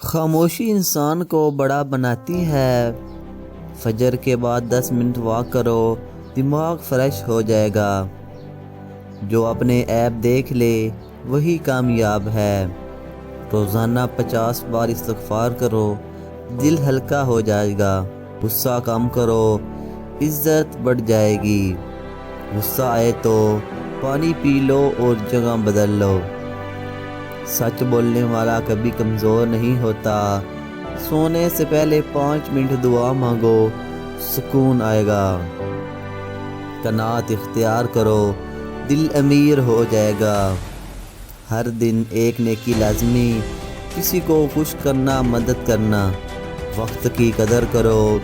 خاموشی انسان کو بڑا بناتی ہے۔ فجر کے بعد 10 منٹ واک کرو، دماغ فریش ہو جائے گا۔ جو اپنے عیب دیکھ لے وہی کامیاب ہے۔ روزانہ 50 بار استغفار کرو، دل ہلکا ہو جائے گا۔ غصہ کم کرو، عزت بڑھ جائے گی۔ غصہ آئے تو پانی پی لو اور جگہ بدل لو۔ سچ بولنے والا کبھی کمزور نہیں ہوتا۔ سونے سے پہلے 5 منٹ دعا مانگو، سکون آئے گا۔ قناعت اختیار کرو، دل امیر ہو جائے گا۔ ہر دن ایک نیکی لازمی، کسی کو خوش کرنا، مدد کرنا۔ وقت کی قدر کرو،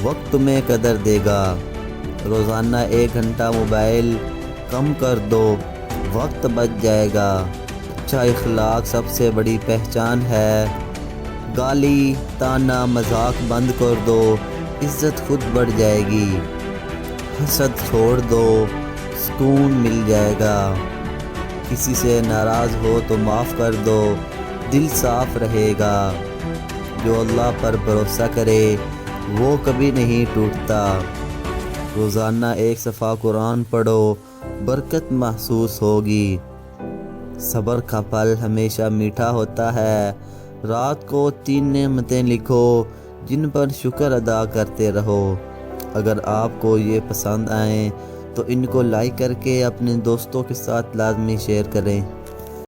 وقت تمہیں قدر دے گا۔ روزانہ 1 گھنٹہ موبائل کم کر دو، وقت بچ جائے گا۔ اچھا اخلاق سب سے بڑی پہچان ہے۔ گالی، طعنہ، مذاق بند کر دو، عزت خود بڑھ جائے گی۔ حسد چھوڑ دو، سکون مل جائے گا۔ کسی سے ناراض ہو تو معاف کر دو، دل صاف رہے گا۔ جو اللہ پر بھروسہ کرے وہ کبھی نہیں ٹوٹتا۔ روزانہ 1 صفحہ قرآن پڑھو، برکت محسوس ہوگی۔ صبر کا پھل ہمیشہ میٹھا ہوتا ہے۔ رات کو 3 نعمتیں لکھو جن پر شکر ادا کرتے رہو۔ اگر آپ کو یہ پسند آئیں تو ان کو لائک کر کے اپنے دوستوں کے ساتھ لازمی شیئر کریں۔